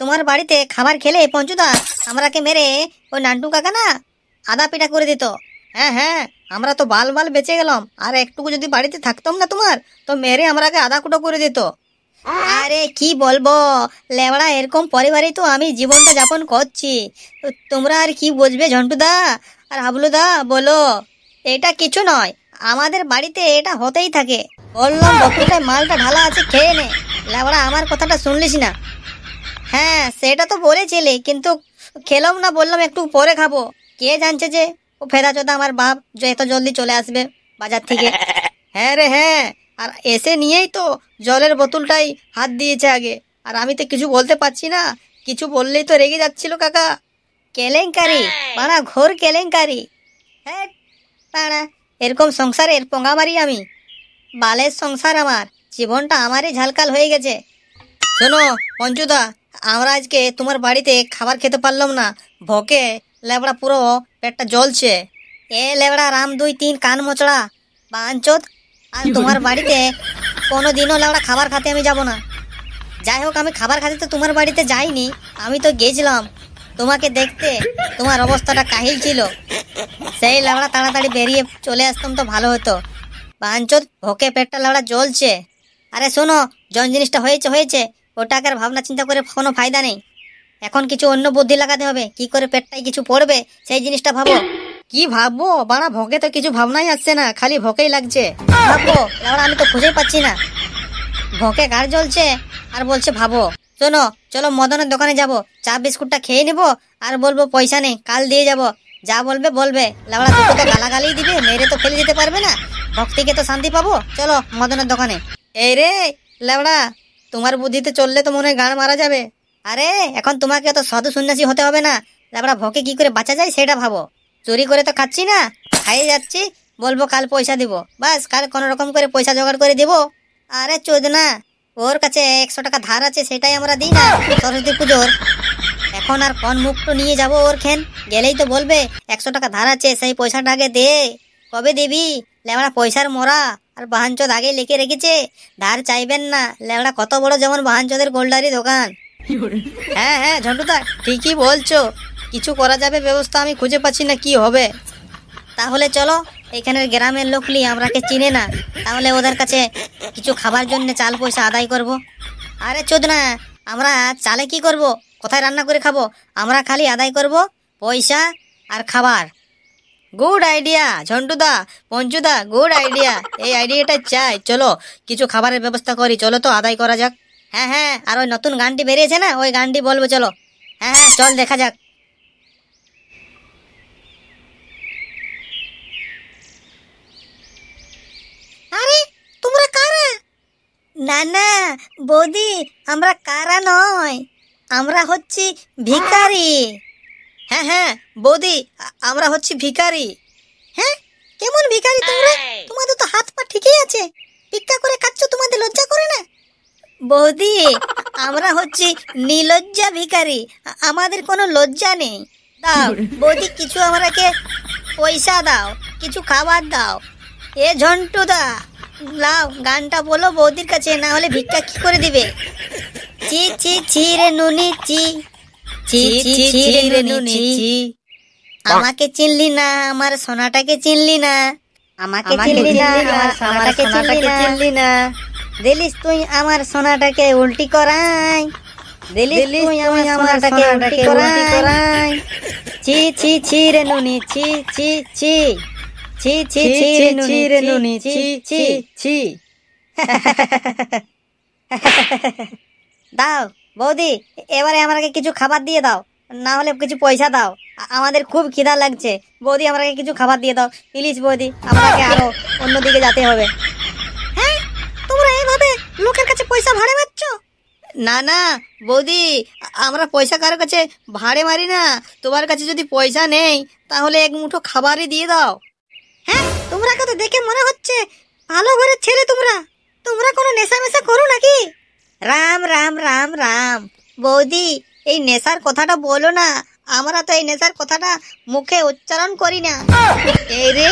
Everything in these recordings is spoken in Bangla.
তোমার বাড়িতে খাবার খেলে পঞ্চুদা আমরাকে মেরে ওই নান্টু কাকা না আধা পিঠা করে দিত। হ্যাঁ হ্যাঁ, আমরা তো বাল বাল বেঁচে গেলাম, আর একটুকু যদি বাড়িতে থাকতাম না তোমার, তো মেরে আমরাকে আধা কুটো করে দিত। আরে কি বলবো লেবড়া, এরকম পরিবারেই তো আমি জীবনটা যাপন করছি। তোমরা আর কি বুঝবে ঝন্টুদা আর হাবলুদা, বলো। এটা কিছু নয়, আমাদের বাড়িতে এটা হতেই থাকে। বললাম বকুলটায় মালটা ঢালা আছে, খেয়ে নে। লেবড়া আমার কথাটা শুনলিস না? হ্যাঁ সেটা তো বলেছিলে, কিন্তু খেলাম না, বললাম একটু পরে খাবো। কে জানছে যে ও ফেদা চোদা আমার বাপ যে এত জলদি চলে আসবে বাজার থেকে। হ্যাঁ রে হ্যাঁ, আর এসে নিয়েই তো জলের বোতলটাই হাত দিয়েছে আগে, আর আমি তো কিছু বলতে পারছি না, কিছু বললেই তো রেগে যাচ্ছিল কাকা। কেলেঙ্কারি বাড়া, ঘোর কেলেঙ্কারি। হ্যাঁ বাড়া, এরকম সংসারের পোঙা মারি আমি। বালের সংসার আমার, জীবনটা আমারই ঝালকাল হয়ে গেছে। শোনো পঞ্চুদা, আমরা আজকে তোমার বাড়িতে খাবার খেতে পারলাম না, ভকে লেবড়া পুরো পেটটা জ্বলছে। এ লেবড়া রাম 2-3 কান মোচড়া বাঞ্চোদ, আর তোমার বাড়িতে কোনোদিনও লেবড়া খাবার খেতে আমি যাব না। যাই হোক, আমি খাবার খেতে তো তোমার বাড়িতে যাইনি, আমি তো গেছিলাম তোমাকে দেখতে, তোমার অবস্থাটা কাহিল ছিল। সেই লেবড়া তাড়াতাড়ি বেরিয়ে চলে আসতাম তো ভালো হতো। বাঞ্চোদ ভকে পেটটা লেবড়া জ্বলছে। আরে শোনো, জন জিনিসটা হয়েছে হয়েছে, ওটাকে আর ভাবনা চিন্তা করে কোনো ফায়দা নেই। এখন কিছু অন্য বুদ্ধি লাগাতে হবে, কি করে পেটটায় কিছু পড়বে সেই জিনিসটা ভাবো। কি ভাববো বাড়া, ভকে তো কিছু ভাবনাই আসছে না, খালি ভকেই লাগছে। ভাববো লেবড়া, আমি তো খুঁজেই পাচ্ছি না। ভকে গাড় জ্বলছে আর বলছে ভাবো। শোনো, চলো মদনের দোকানে যাব, চা বিস্কুটটা খেয়ে নেবো, আর বলবো পয়সা নেই, কাল দিয়ে যাব। যা বলবে বলবে, লেবড়া দুটো তো গালাগালি দিবে, মেরে তো ফেলে দিতে পারবে না, ভক্তিকে তো শান্তি পাবো। চলো মদনের দোকানে। এই রে লেবড়া, তোমার বুদ্ধিতে চললে তো মনে হয় গান মারা যাবে। আরে এখন তোমাকে তো সাধু সন্ন্যাসী হতে হবে না, লেবড়া ভকে কি করে বাঁচা যায় সেটা ভাবো। চুরি করে তো খাচ্ছি না, খাইয়ে যাচ্ছি, বলবো কাল পয়সা দিব, বাস কাল কোনো রকম করে পয়সা জোগাড় করে দিব। আরে চোদনা, ওর কাছে 100 টাকা ধার আছে, সেটাই আমরা দিই না সরস্বতী পুজোর। এখন আর কোন মুখটো নিয়ে যাব ওর খেন, গেলেই তো বলবে 100 টাকা ধার আছে, সেই পয়সাটা আগে দে। কবে দিবি লেবড়া, পয়সার মরা। আর বাহানচোদ আগে লিখে রেখেছে ধার চাইবেন না। লেবড়া কত বড় যেমন বাহানচোদের গোলদারি দোকান। হ্যাঁ হ্যাঁ ঝন্টুদা, ঠিকই বলছো, কিছু করা যাবে ব্যবস্থা, আমি খুঁজে পাচ্ছি না কি হবে। তাহলে চলো, এখানের গ্রামের লোকলি আমরাকে চিনে না, তাহলে ওদের কাছে কিছু খাবার জন্য চাল পয়সা আদায় করব। আরে চোদনা, আমরা চালে কি করব, কোথায় রান্না করে খাবো? আমরা খালি আদায় করব পয়সা আর খাবার। গুড আইডিয়া ঝন্টুদা, পঞ্চুদা, গুড আইডিয়া, এই আইডিয়াটা চাই। চলো কিছু খাবারের ব্যবস্থা করি, চলো তো আদায় করা যাক। হ্যাঁ হ্যাঁ, আর ওই নতুন গানটি বেরিয়েছে না, ওই গানটি বলবো, চলো। হ্যাঁ হ্যাঁ চল দেখা যাক। আরে তোমরা কারা? না না বৌদি, আমরা কারা নয়, আমরা হচ্ছি ভিখারি। হ্যাঁ হ্যাঁ বৌদি, আমরা হচ্ছি ভিখারি। হ্যাঁ কেমন ভিখারি তোমরা? তোমাদের তো হাত পা ঠিকই আছে, ভিক্ষা করে খাচ্ছ, তোমাদের লজ্জা করে না? বৌদি আমরা হচ্ছি নিলজ্জা ভিখারি, আমাদের কোনো লজ্জা নেই। দাও বৌদি, কিছু আমরাকে পয়সা দাও, কিছু খাবার দাও। এ ঝন্টুদা, লাও গানটা বলো বৌদির কাছে, না হলে ভিক্ষা কি করে দিবে? চি চি ছি রে নুনি চি, চি চি ছি রে নুনি চি। আমাকে চিনলি না, আমার সোনাটাকে চিনলি না, আমাকে চিনলি না, আমার সোনাটাকে চিনলি না। দিলিস তুই আমার সোনাটাকে উল্টি করাই, দিলিস তুই আমার সোনাটাকে উল্টি করাই। ছি ছি ছি রে নুনি ছি ছি ছি, ছি ছি ছি রে নুনি ছি ছি ছি। দাও বৌদি, এবারে আমাকে কিছু খাবার দিয়ে দাও, না হলে কিছু পয়সা দাও, আমাদের খুব খিদা লাগছে। বৌদি আমাকে কিছু খাবার দিয়ে দাও প্লিজ বৌদি, আমাকে আরো অন্যদিকে যেতে হবে। হ্যাঁ তোমরা এভাবে লোকের কাছে পয়সা ভাড়ে মারছ? না না বৌদি, আমরা পয়সা কারোর কাছে ভাড়ে মারি না, তোমার কাছে যদি পয়সা নেই তাহলে এক মুঠো খাবারই দিয়ে দাও। হ্যাঁ তোমরা কত দেখে মনে হচ্ছে ভালো ঘরের ছেলে, তোমরা তোমরা কোনো নেশা মেশা করো নাকি? রাম রাম রাম রাম বৌদি, এই নেশার কথাটা বলো না, আমরা তো এই নেশার কথাটা মুখে উচ্চারণ করি না। এই রে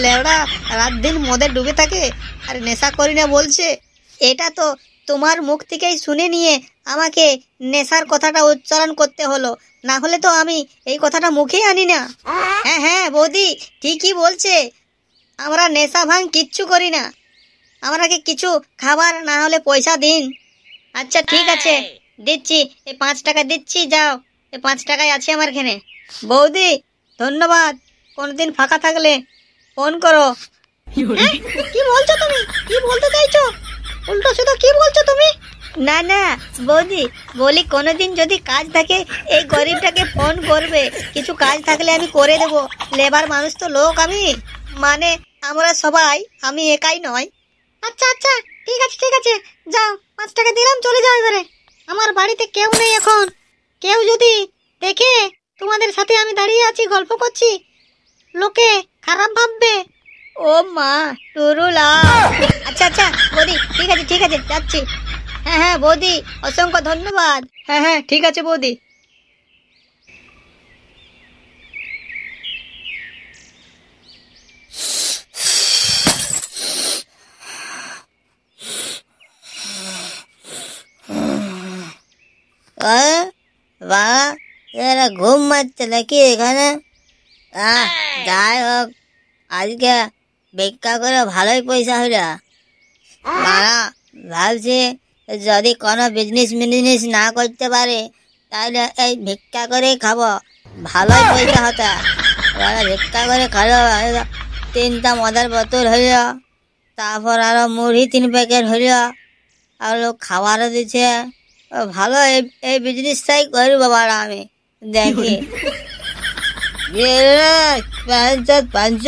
লেওড়া, রাত দিন মদে ডুবে থাকে আর নেশা করি না বলছে, এটা তো তোমার মুখ থেকেই শুনে নিয়ে আমাকে নেশার কথাটা উচ্চারণ করতে হলো, না হলে তো আমি এই কথাটা মুখেই আনি না। হ্যাঁ হ্যাঁ বৌদি ঠিকই বলছে, আমরা নেশা ভাঙ কিচ্ছু করি না, আমাকে কিছু খাবার না হলে পয়সা দিন। আচ্ছা ঠিক আছে দিচ্ছি, এই 5 টাকা দিচ্ছি, যাও, এই 5 টাকাই আছে আমার এখানে। বৌদি ধন্যবাদ, কোনদিন ফাঁকা থাকলে ফোন করো। হ্যাঁ, কি বলছো তুমি, কি বলতে চাইছো, উল্টো শুধু কি বলছো তুমি? না না বৌদি, বলি কোনোদিন যদি কাজ থাকে এই গরিবটাকে ফোন করবে, কিছু কাজ থাকলে আমি করে দেবো, লেবার মানুষ তো লোক আমি, মানে আমরা সবাই, আমি একাই নয়। আচ্ছা আচ্ছা ঠিক আছে ঠিক আছে, যাও 5 টাকা দিলাম, চলে যাও এবারে। আমার বাড়িতে কেউ নেই এখন, কেউ যদি দেখে তোমাদের সাথে আমি দাঁড়িয়ে আছি গল্প করছি, লোকে খারাপ ভাববে। ও মা টুরুলা। আচ্ছা আচ্ছা বৌদি ঠিক আছে যাচ্ছি। হ্যাঁ হ্যাঁ বৌদি অসংখ্য ধন্যবাদ। হ্যাঁ হ্যাঁ ঠিক আছে বৌদি। বাবা এরা ঘুম মারছে নাকি এখানে? যাই হোক, আজকে ভিক্ষা করে ভালোই পয়সা হইল। মারা ভাবছি যদি কোনো বিজনেস না করতে পারে তাহলে এই ভিক্ষা করেই খাবো, ভালোই পয়সা হতো। ভিক্ষা করে খালো, 3টা মদের বোতল হইল, তারপর আরো মুড়ি 3 প্যাকেট হইল, আর খাবারও দিচ্ছে, ভালো এই বিজনেসটাই করি বাবারা। আমি দেখি পাঞ্চ,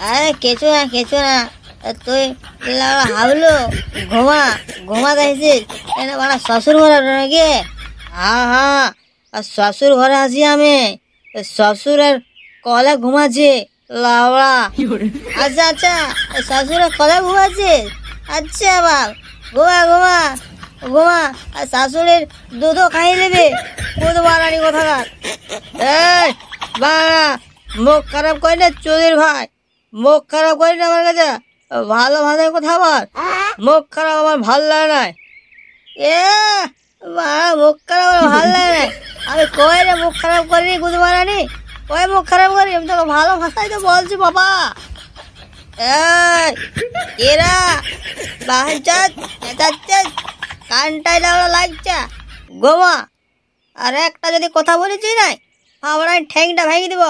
আরে কিছু না তুই হাবলু ঘুমা দেখছিস মানে শ্বশুর ঘরে নাকি? হ্যাঁ শ্বশুর ঘরে আছি আমি, শ্বশুরের কলে ঘুমাচ্ছি লাউড়া। আচ্ছা আচ্ছা শ্বশুরের কলে ঘুমাচ্ছিস? আচ্ছা বাপ ঘুমা আর শাশুড়ির দুধও খাই নেবে, বুধবারানি কোথাকার। এই বাড়া মুখ খারাপ করি না চুদির ভাই, মুখ খারাপ করি না আমার কাছে, ভালো ভাষায় কথা বল, মুখ খারাপ আমার ভাল লাগে না। বাড়া মুখ খারাপ আমার ভাল লাগে না, আমি কই রে মুখ খারাপ করি বুধবারানি, কই মুখ খারাপ করি, আমি তোকে ভালো ভাষায় তো বলছি বাবা। এরা বাহার কানটাই লাগছে গোমা, আর একটা যদি কথা বলেছি নাই আমরা ঠ্যাংটা ভেঙে দিব।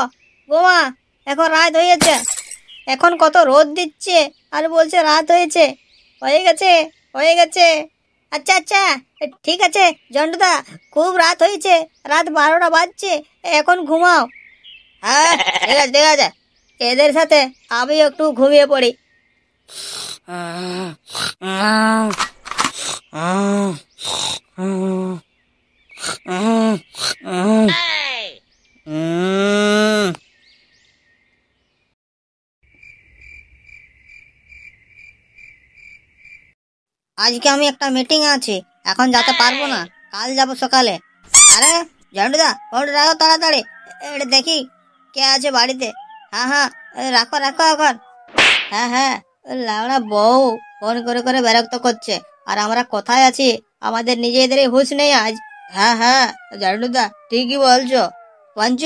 গোমা এখন রাত হয়েছে, এখন কত রোদ দিচ্ছে আর বলছে রাত হয়েছে, হয়ে গেছে। আচ্ছা আচ্ছা ঠিক আছে জন্টুদা, খুব রাত হয়েছে, রাত 12টা বাজছে, এখন ঘুমাও। হ্যাঁ ঠিক আছে এদের সাথে আমি একটু ঘুমিয়ে পড়ি। আজকে আমি একটা মিটিং আছে, এখন যেতে পারবো না, কাল যাবো সকালে। আরে ঝন্টুদা ফোনটা রাখো তাড়াতাড়ি, এটা দেখি কে আছে বাড়িতে। হ্যাঁ রাখো এখন। হ্যাঁ লাউড়া বউ ফোন করে বিরক্ত করছে, আর আমরা কোথায় আছি আমাদের নিজেদেরই হুঁশ নেই আজ। হ্যাঁ ঝন্টুদা ঠিকই বলছো। পঞ্চ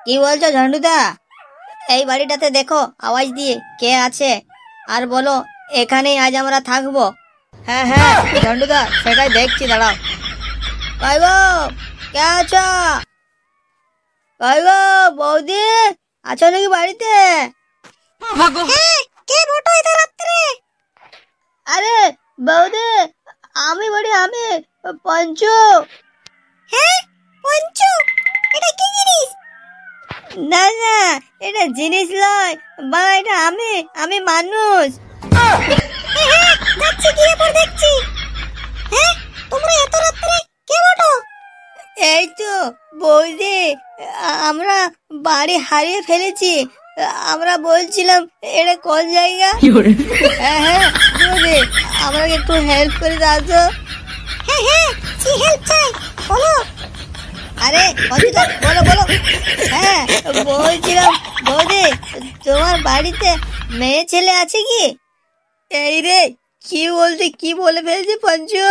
কি বলছো ঝন্টুদা? এই বাড়িটাতে দেখো আওয়াজ দিয়ে কে আছে, আর বলো এখানেই আজ আমরা থাকবো। হ্যাঁ ঝন্টুদা সেটাই দেখছি, দাঁড়াও। কই গো কে আছো? কই গো বৌদি আছো নাকি বাড়িতে? কে বটো এত রাত্রে? আরে বৌদি আমি পঞ্চু। হ্যাঁ পঞ্চু, এটা কি জিনিস? না এটা জিনিস নয় বা, এটা আমি মানুষ। যাচ্ছি গিয়ে পর দেখছি। হ্যাঁ তোমরা এত রাত্রে কে বটো? এই তো বৌদি, আমরা বাড়ি হারিয়ে ফেলেছি, আমরা বলছিলাম এটা কোন জায়গা। হ্যাঁ বৌদি আমাকে একটু হেল্প করে দাও তো। হ্যাঁ কি হেল্প চাই বলো। আরে বলো। হ্যাঁ বলছিলাম বৌদি তোমার বাড়িতে মেয়ে ছেলে আছে কি? এই রে, কি বলছি, কি বলে ফেলছি পঞ্চু?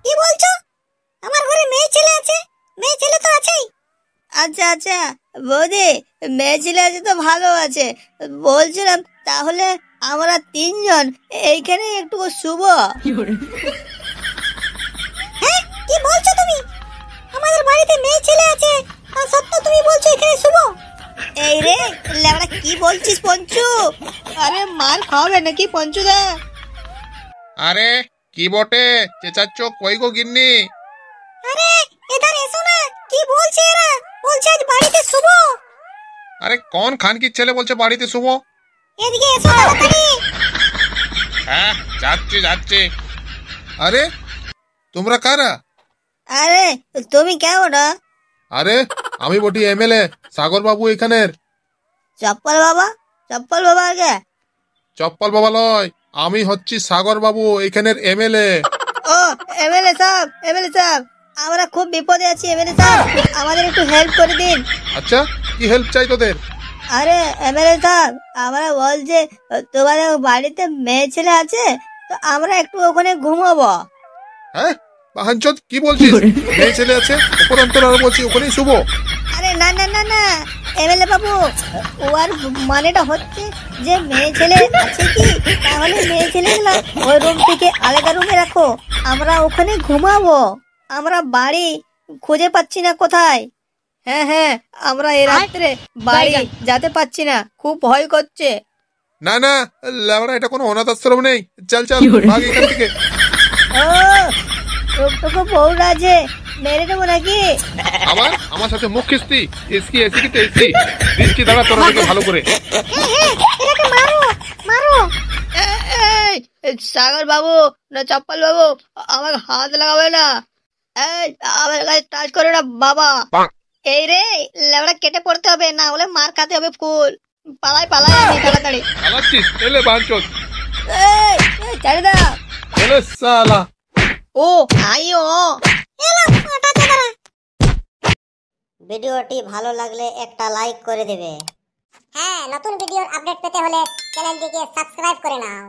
কি বলছো? আমার ঘরে মেয়ে ছেলে আছে, মেয়ে ছেলে তো আছেই। আচ্ছা আচ্ছা বৌদি, মেয়ে ছেলে আছে তো ভালো আছে। বলছিলাম তাহলে আমরা তিনজন এইখানে একটু শুভ। হ্যাঁ, কি বলছো তুমি? আমাদের বাড়িতে মেয়ে ছেলে আছে, তা সত্ত্বেও তুমি বলছো এখানে শুভ? এই রে লেবড়া, কি বলছিস পঞ্চু? আরে মার খাওয়াবে নাকি পঞ্চুদা? আরে কি বটে চেঁচাচ্ছ, কই গো গিন্নি? আরে এধার এসো না, কি বলছে এরা? বলছে আজ বাড়িতে শুভ। আরে কোন খানকির ছেলে বলছে বাড়িতে শুভ? এদিকে এসো তাড়াতাড়ি। হ্যাঁ যাচ্ছি যাচ্ছি। আরে তোমরা কারা? আরে তুমি কেমন? আরে আমি বটি এমএলএ সাগর বাবু এখানের। চপ্পল বাবা? চপ্পল বাবা আগে? চপ্পল বাবা লয়, আমি হচ্ছি সাগর বাবু এখানের এমএলএ। ও এমএলএ সাহেব, এমএলএ সাহেব, আমরা খুব বিপদে আছি এমএলএ সাহেব, আমাদের একটু হেল্প করে দিন। আচ্ছা কি হেল্প চাই তোদের? আরে এমএলএ সাহেব, আমরা বলছে তোমাদের বাড়িতে মেয়ে ছেলে আছে, তো আমরা একটু ওখানে ঘুমাবো। হ্যাঁ বাহানচোদ, কি বলছিস? মেয়ে ছেলে আছে উপরন্তর, আর বলছি ওখানেই শুভ? আরে না না না না এমএলএ বাবু, ওর মানেটা হচ্ছে যে মেয়ে ছেলে আছে কি, তাহলে মেয়ে ছেলেগুলো ওই রুম থেকে আলাদা রুমে রাখো, আমরা ওখানে ঘুমাবো। আমরা বাড়ি খুঁজে পাচ্ছি না কোথায়। হ্যাঁ হ্যাঁ, আমরা এই রাত্রে বাড়ি যেতে পাচ্ছি না, খুব ভয় করছে। না না লেবড়া, এটা কোনো অনাথ আশ্রম নেই। চল চল ভাগ এখান থেকে। ও টুকটুকু বউরা যে মেরে দেবো নাকি? আমার সাথে মুখ খিস্তি, এসকি এসি কি তেসি দিচ্ছি, দাঁড়া তোরা দেখে ভালো করে। হ্যাঁ হ্যাঁ, এটাকে মারো মারো। এই সাগর বাবু না চপ্পল বাবু, আমার হাত লাগাবে না। এই আমার গায়ে টাচ করে না বাবা। এই রে লেবড়া, কেটে পড়তে হবে, না হলে মার খাতে হবে ফুল। পালাই পালাই আমি তাড়াতাড়ি। চালাচ্ছিস এলে বাঞ্চোদ, এই ছেড়ে দাও। এলে সালা। ও আইও। এলো আটা চাদরা। ভিডিওটি ভালো লাগলে একটা লাইক করে দেবে। হ্যাঁ, নতুন ভিডিওর আপডেট পেতে হলে চ্যানেলটিকে সাবস্ক্রাইব করে নাও।